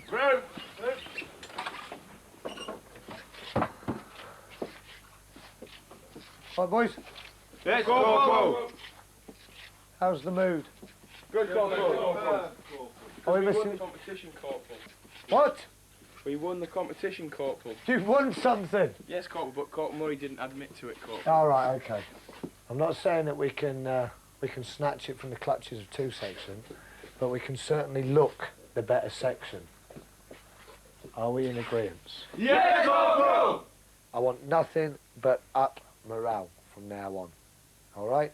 Through. Right, boys. Yes, Corporal. How's the mood? Good, Corporal. Are we We won missing... the competition, Corporal. What? We won the competition, Corporal. You've won something. Yes, Corporal, but Corporal Murray didn't admit to it, Corporal. All right, okay. I'm not saying that we can snatch it from the clutches of 2 section, but we can certainly look the better section. Are we in agreement? Yes, Corporal! I want nothing but up morale from now on. All right?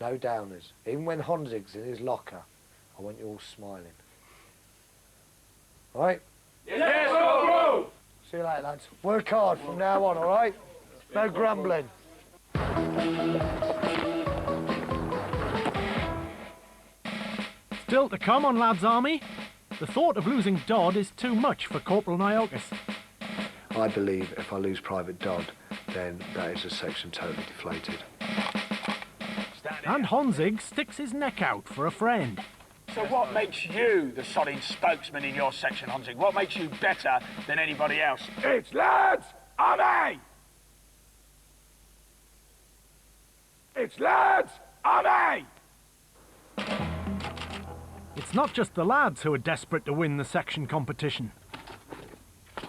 No downers. Even when Honzig's in his locker, I want you all smiling. All right? Yes, Corporal! See you later, lads. Work hard from now on, all right? No grumbling. Still to come on Lads Army, the thought of losing Dodd is too much for Corporal Niokas. I believe if I lose Private Dodd, then that is a section totally deflated. And Honzig sticks his neck out for a friend. So what makes you the solid spokesman in your section, Honzig? What makes you better than anybody else? It's Lads Army! It's Lads Army! It's not just the lads who are desperate to win the section competition.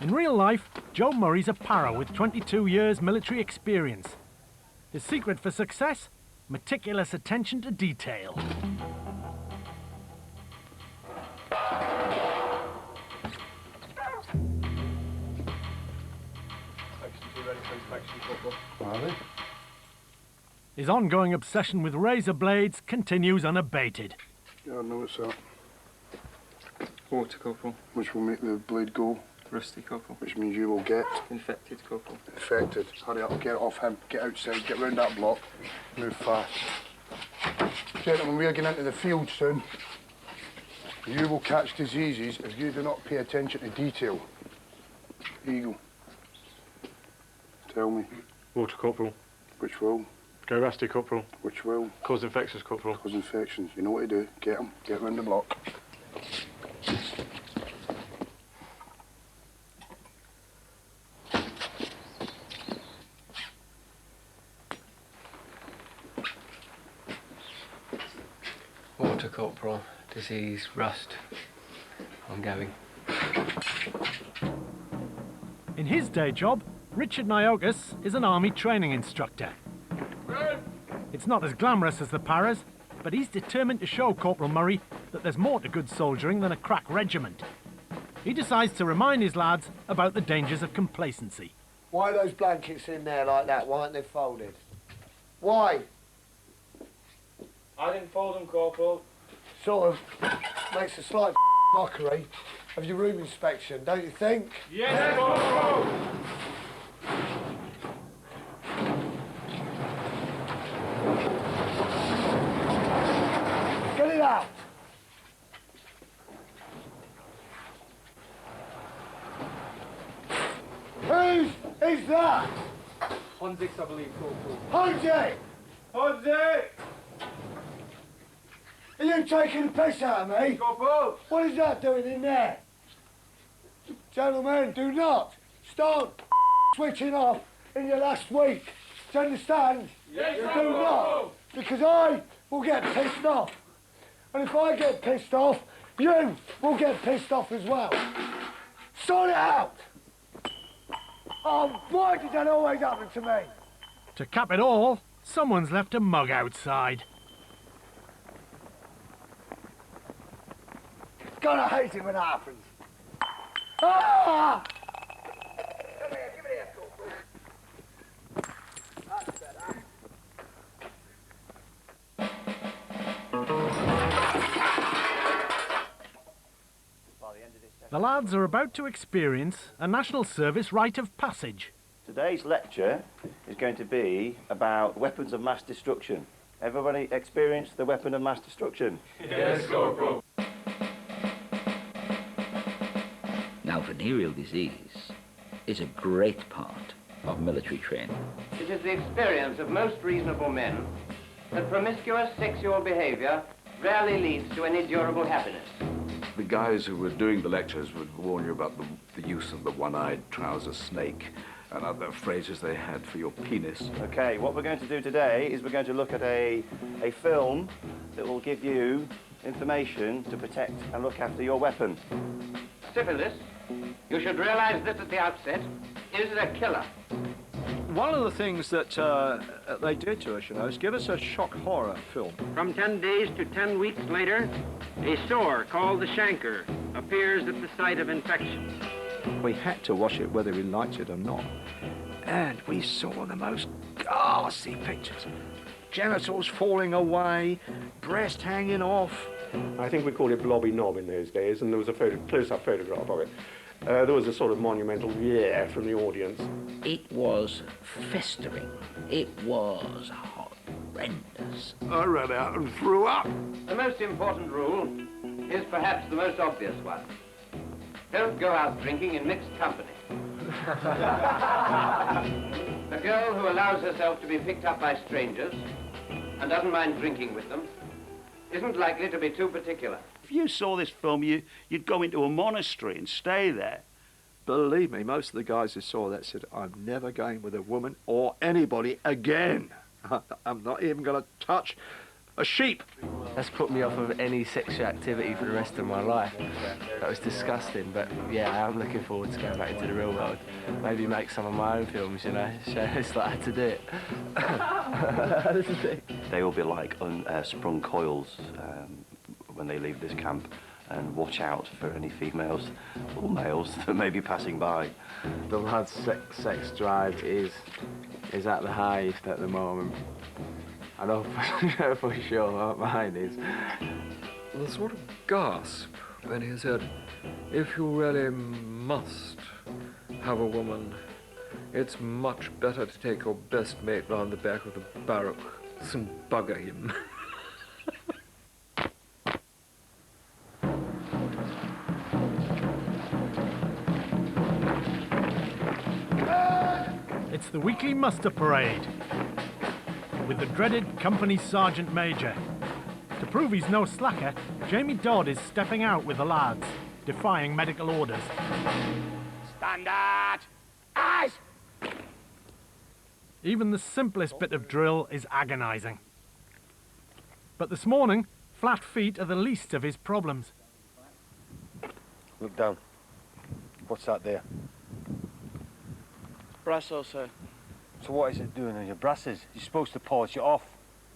In real life, Joe Murray's a para with 22 years military experience. His secret for success? Meticulous attention to detail. His ongoing obsession with razor blades continues unabated. Yeah, I know what's that. Water, Corporal. Which will make the blade go, Rusty, Corporal. which means you will get Infected, Corporal. infected. Hurry up, get it off him, get outside, get round that block, move fast. Gentlemen, we are getting into the field soon. You will catch diseases if you do not pay attention to detail. Eagle. Tell me. Water, Corporal. Which will? Go Rusty, Corporal. Which will? Cause infections, Corporal. Cause infections. You know what to do. Get them. Get round the block. Water, Corporal. Disease, rust. Ongoing. In his day job, Richard Niokas is an army training instructor. It's not as glamorous as the paras, but he's determined to show Corporal Murray that there's more to good soldiering than a crack regiment. He decides to remind his lads about the dangers of complacency. Why are those blankets in there like that? Why aren't they folded? Why? I didn't fold them, Corporal. Sort of makes a slight mockery of your room inspection, don't you think? Yes, Corporal! Get it out! Whose is that? Honzig's, I believe, Corporal. Honji! Honzig! Are you taking the piss out of me? Corporal! What is that doing in there? Gentlemen, do not start switching off in your last week. Do you understand? Yes, Do Corporal! not, because I will get pissed off. And if I get pissed off, you will get pissed off as well. Sort it out! Oh, why did that always happen to me? To cap it all, someone's left a mug outside. God, I hate it when that happens. Ah! Come here, give it here, Corporal. That's better. The lads are about to experience a National Service rite of passage. Today's lecture is going to be about weapons of mass destruction. Everybody experienced the weapon of mass destruction? Yes, Corporal. Now, venereal disease is a great part of military training. It is the experience of most reasonable men that promiscuous sexual behavior rarely leads to any durable happiness. The guys who were doing the lectures would warn you about the use of the one-eyed trouser snake and other phrases they had for your penis. Okay, what we're going to do today is we're going to look at a film that will give you information to protect and look after your weapon. Syphilis, you should realize this at the outset, is a killer. One of the things that they did to us, you know, is give us a shock horror film. From 10 days to 10 weeks later, a sore called the chancre appears at the site of infection. We had to wash it whether we liked it or not. And we saw the most ghastly pictures. Genitals falling away, breast hanging off. I think we called it blobby knob in those days, and there was a close-up photograph of it. There was a sort of monumental yeah from the audience. It was festering. It was horrendous. I ran out and threw up. The most important rule is perhaps the most obvious one. Don't go out drinking in mixed company. A girl who allows herself to be picked up by strangers and doesn't mind drinking with them isn't likely to be too particular. If you saw this film, you'd go into a monastery and stay there. Believe me, most of the guys who saw that said, I'm never going with a woman or anybody again. I'm not even going to touch a sheep. That's put me off of any sexual activity for the rest of my life. That was disgusting, but yeah, I am looking forward to going back into the real world. Maybe make some of my own films, you know, show us like how to do it. They will be like sprung coils when they leave this camp, and watch out for any females or males that may be passing by. The lad's sex drive is at the highest at the moment. I know for sure what mine is. The sort of gasp when he said, if you really must have a woman, it's much better to take your best mate round the back of the barrack than bugger him. It's the weekly muster parade with the dreaded company sergeant major. To prove he's no slacker, Jamie Dodd is stepping out with the lads, defying medical orders. Standard! Eyes! Even the simplest bit of drill is agonising. But this morning, flat feet are the least of his problems. Look down. What's that there? Brasso, sir. So what is it doing on your brasses? You're supposed to polish it off.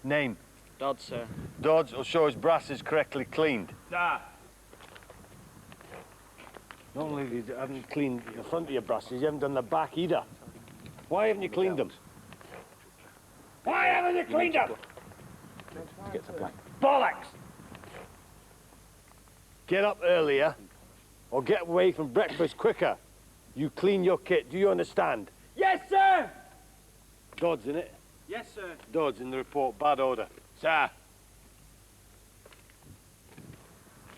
Name? Dodd, sir. Dodds will show his brasses correctly cleaned. Sir. Not only you haven't cleaned the front of your brasses, you haven't done the back either. Why haven't you cleaned them? Why haven't you cleaned up? Get to black. Bollocks! Get up earlier, or get away from breakfast quicker. You clean your kit, do you understand? Yes, sir! Dodds in it? Yes, sir. Dodds in the report, bad order. Sir.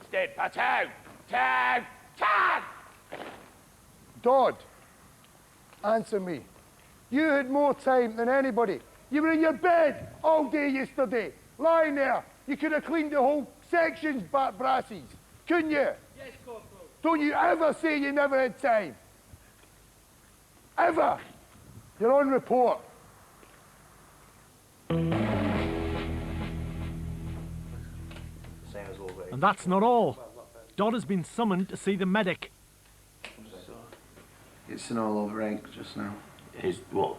Stead, platoon! Turn! Turn! Dodd, answer me. You had more time than anybody. You were in your bed all day yesterday, lying there. You could have cleaned the whole section's back brasses, couldn't you? Yes, Corporal. Don't you ever say you never had time. Ever. You're on report. And that's not all. Dodd has been summoned to see the medic. It's an all-over ache just now. Is what?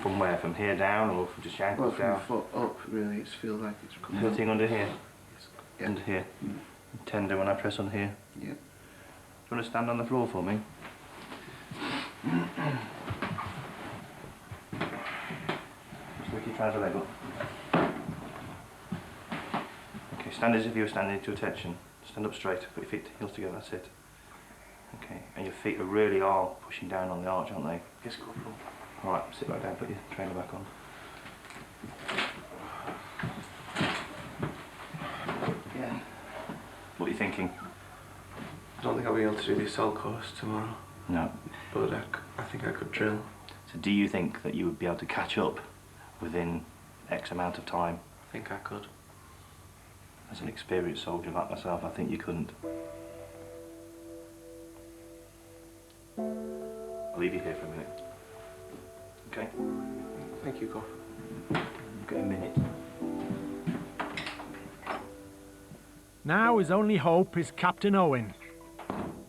From where? From here down, or from just ankles Well, from down? the foot up, really. It feels like it's coming Hurting up. under here? Yeah. Under here? Tender when I press on here? Yeah. Do you want to stand on the floor for me? Just make your trouser leg up. Okay, stand as if you were standing to attention. Stand up straight, put your feet heels together, that's it. Okay, and your feet really are pushing down on the arch, aren't they? Yes, Corporal. All right, sit back down, put your trainer back on. Yeah. What are you thinking? I don't think I'll be able to do the assault course tomorrow. No. But I think I could drill. So do you think that you would be able to catch up within X amount of time? I think I could. As an experienced soldier like myself, I think you couldn't. leave you here for a minute. Okay? Thank you, Corporal. You've got a minute. Now his only hope is Captain Owen.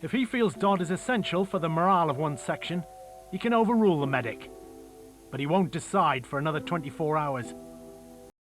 If he feels Dodd is essential for the morale of one section, he can overrule the medic. But he won't decide for another 24 hours.